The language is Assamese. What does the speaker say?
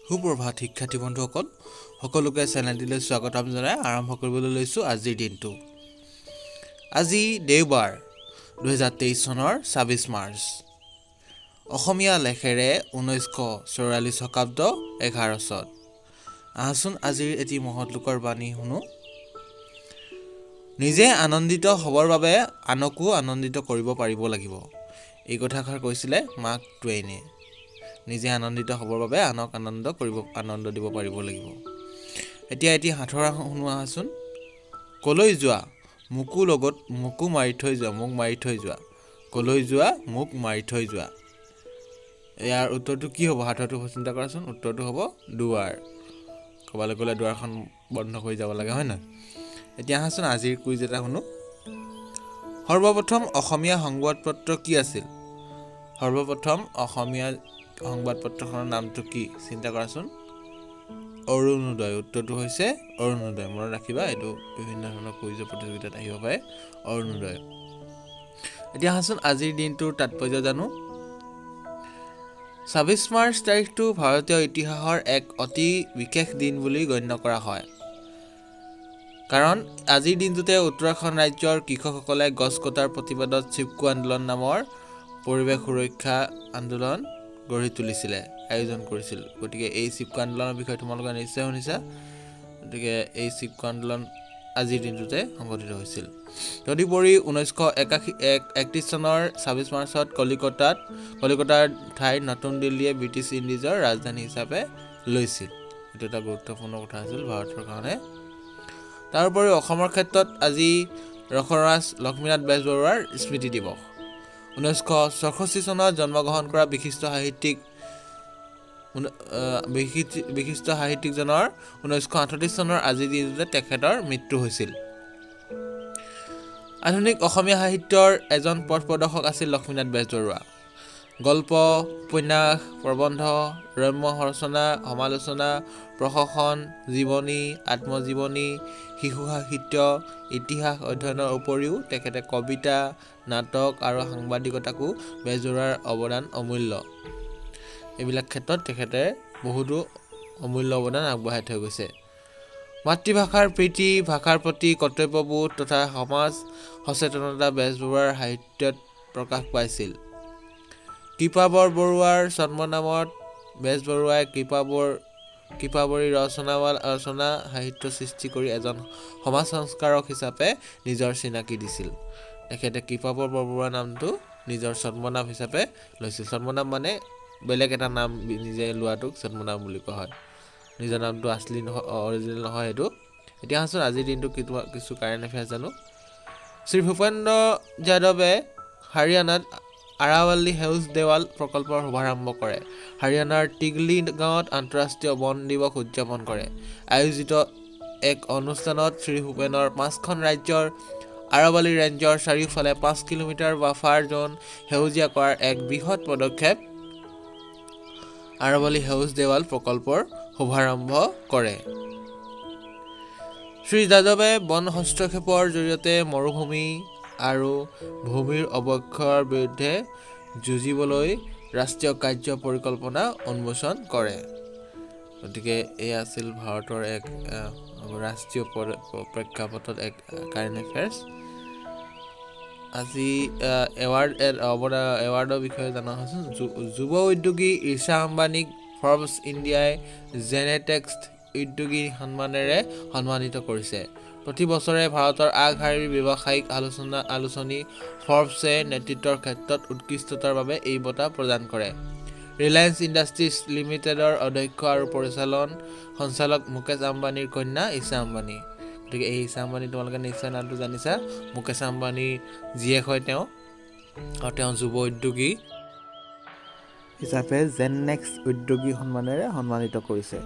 সুপ্ৰভাত শিক্ষাৰ্থী বন্ধুসকল সকলোকে চেনেলটিলৈ স্বাগতম জনাই আৰম্ভ কৰিবলৈ লৈছোঁ আজিৰ দিনটো। আজি দেওবাৰ 2023 চনৰ 26 মাৰ্চ। অসমীয়া লেখেৰে 1944 শকাব্দ 11 চন। আহচোন আজিৰ এটি মহৎলোকৰ বাণী শুনো। নিজে আনন্দিত হ'বৰ বাবে আনকো আনন্দিত কৰিব পাৰিব লাগিব। এই কথাষাৰ কৈছিলে মাৰ্ক টুৱেইনে। নিজে আনন্দিত হ'বৰ বাবে আনক আনন্দ দিব পাৰিব লাগিব। এতিয়া এটি সাঁথৰা শুনোৱা আহচোন। কলৈ যোৱা মোকো মাৰি থৈ যোৱা, মোক মাৰি থৈ যোৱা। কলৈ যোৱা মোক মাৰি থৈ যোৱা। ইয়াৰ উত্তৰটো কি হ'ব? সাঁথৰটো চিন্তা কৰাচোন। উত্তৰটো হ'ব দুৱাৰ। ক'বলৈ গ'লে দুৱাৰখন বন্ধ কৰি যাব লাগে, হয় নহয়? এতিয়া আহাচোন আজিৰ কুইজ এটা শুনো। সৰ্বপ্ৰথম অসমীয়া সংবাদপত্ৰ কি আছিল? সৰ্বপ্ৰথম অসমীয়া সংবাদপত্ৰখনৰ নামটো কি? চিন্তা কৰাচোন। অৰুণোদয়। উত্তৰটো হৈছে অৰুণোদয়। মনত ৰাখিবা, এইটো বিভিন্ন ধৰণৰ কুইজৰ প্ৰতিযোগিতাত আহিব পাৰে। অৰুণোদয়। এতিয়া আহাচোন আজিৰ দিনটোৰ তাৎপৰ্য জানো। 26 মাৰ্চ তাৰিখটো ভাৰতীয় ইতিহাসৰ এক অতি বিশেষ দিন বুলি গণ্য কৰা হয়। কাৰণ আজিৰ দিনটোতে উত্তৰাখণ্ড ৰাজ্যৰ কৃষকসকলে গছ কটাৰ প্ৰতিবাদত চিপকো আন্দোলন নামৰ পৰিৱেশ সুৰক্ষা আন্দোলন গঢ়ি তুলিছিলে, আয়োজন কৰিছিল। গতিকে এই চিপকো আন্দোলনৰ বিষয়ে তোমালোকে নিশ্চয় শুনিছা। গতিকে এই চিপকো আন্দোলন আজিৰ দিনটোতে সংঘটিত হৈছিল। তদুপৰি 1931 চনৰ 26 মাৰ্চত কলিকতাৰ ঠাইত নতুন দিল্লীয়ে ব্ৰিটিছ ইণ্ডিজৰ ৰাজধানী হিচাপে লৈছিল। এইটো এটা গুৰুত্বপূৰ্ণ কথা আছিল ভাৰতৰ কাৰণে। তাৰোপৰি অসমৰ ক্ষেত্ৰত আজি ৰসৰাজ লক্ষ্মীনাথ বেজবৰুৱাৰ স্মৃতি দিৱস। 1964 চনত জন্মগ্ৰহণ কৰা বিশিষ্ট সাহিত্যিকজনৰ 1938 চনৰ আজিৰ দিনটোতে তেখেতৰ মৃত্যু হৈছিল। আধুনিক অসমীয়া সাহিত্যৰ এজন পথ প্ৰদৰ্শক আছিল লক্ষ্মীনাথ বেজবৰুৱা। গল্প, উপন্যাস, প্ৰবন্ধ, ৰম্য ৰচনা, সমালোচনা, প্ৰহসন, জীৱনী, আত্মজীৱনী, শিশু সাহিত্য, ইতিহাস অধ্যয়নৰ উপৰিও তেখেতে কবিতা, নাটক আৰু সাংবাদিকতাকো বেজবৰুৱাৰ অৱদান অমূল্য। এইবিলাক ক্ষেত্ৰত তেখেতে বহুতো অমূল্য অৱদান আগবঢ়াই থৈ গৈছে। মাতৃভাষাৰ প্ৰীতি, ভাষাৰ প্ৰতি কৰ্তব্যবোধ তথা সমাজ সচেতনতা বেজবৰুৱাৰ সাহিত্যত প্ৰকাশ পাইছিল। কৃপাবৰ বৰুৱাৰ ছদ্মনামত বেজবৰুৱাই কৃপাবৰী ৰচনা সাহিত্য সৃষ্টি কৰি এজন সমাজ সংস্কাৰক হিচাপে নিজৰ চিনাকি দিছিল। তেখেতে কৃপাবৰ বৰবৰুৱা নামটো নিজৰ ছদ্মনাম হিচাপে লৈছিল। ছদ্মনাম মানে বেলেগ এটা নাম নিজে লোৱাটোক ছদ্মনাম বুলি কোৱা হয়। নিজৰ নামটো আচলি নহয়, অৰিজিনেল নহয় এইটো। এতিয়া আছোন আজিৰ দিনটো কিছু কাৰেণ্ট এফেয়াৰ্ছ জানো। শ্ৰী ভূপেন্দ্ৰ যাদৱে হাৰিয়ানাত আৰাৱলী সেউজ দেৱাল প্ৰকল্পৰ শুভাৰম্ভ কৰে। হাৰিয়ানাৰ টিগলি গাঁৱত আন্তঃৰাষ্ট্ৰীয় বন দিৱস উদযাপন কৰে। আয়োজিত এক অনুষ্ঠানত শ্ৰী ভূপেনৰ 5খন ৰাজ্যৰ আৰাৱলী ৰেঞ্জৰ চাৰিওফালে 5 কিলোমিটাৰ বাফাৰ জোন সেউজীয়া কৰাৰ এক বৃহৎ পদক্ষেপ আৰাৱলী সেউজ দেৱাল প্ৰকল্পৰ শুভাৰম্ভ কৰে। শ্ৰী যাদৱে বন হস্তক্ষেপৰ জৰিয়তে মৰুভূমি আৰু ভূমিৰ অৱক্ষয়ৰ বিৰুদ্ধে যুঁজিবলৈ ৰাষ্ট্ৰীয় কাৰ্য পৰিকল্পনা উন্মোচন কৰে। গতিকে এয়া আছিল ভাৰতৰ এক ৰাষ্ট্ৰীয় প্ৰেক্ষাপটত এক কাৰেণ্ট এফেয়াৰ্ছ। আজি এৱাৰ্ডৰ বিষয়ে জনা হৈছোঁ। যুৱ উদ্যোগী ঈশা আম্বানীক ফৰ্বছ ইণ্ডিয়াই জেনেটেক্সট উদ্যোগী সন্মানেৰে সন্মানিত কৰিছে। প্ৰতি বছৰে ভাৰতৰ আগশাৰীৰ ব্যৱসায়িক আলোচনী ফৰ্বছে নেতৃত্বৰ ক্ষেত্ৰত উৎকৃষ্টতাৰ বাবে এই বঁটা প্ৰদান কৰে। ৰিলায়েন্স ইণ্ডাষ্ট্ৰিজ লিমিটেডৰ অধ্যক্ষ আৰু পৰিচালন সঞ্চালক মুকেশ আম্বানীৰ কন্যা ঈশা আম্বানী। গতিকে এই ঈশা আম্বানী তোমালোকে নিশ্চয় নামটো জানিছা। মুকেশ আম্বানীৰ জীয়েক হয় তেওঁ, আৰু তেওঁ যুৱ উদ্যোগী হিচাপে জেননেক্স উদ্যোগী সন্মানেৰে সন্মানিত কৰিছে।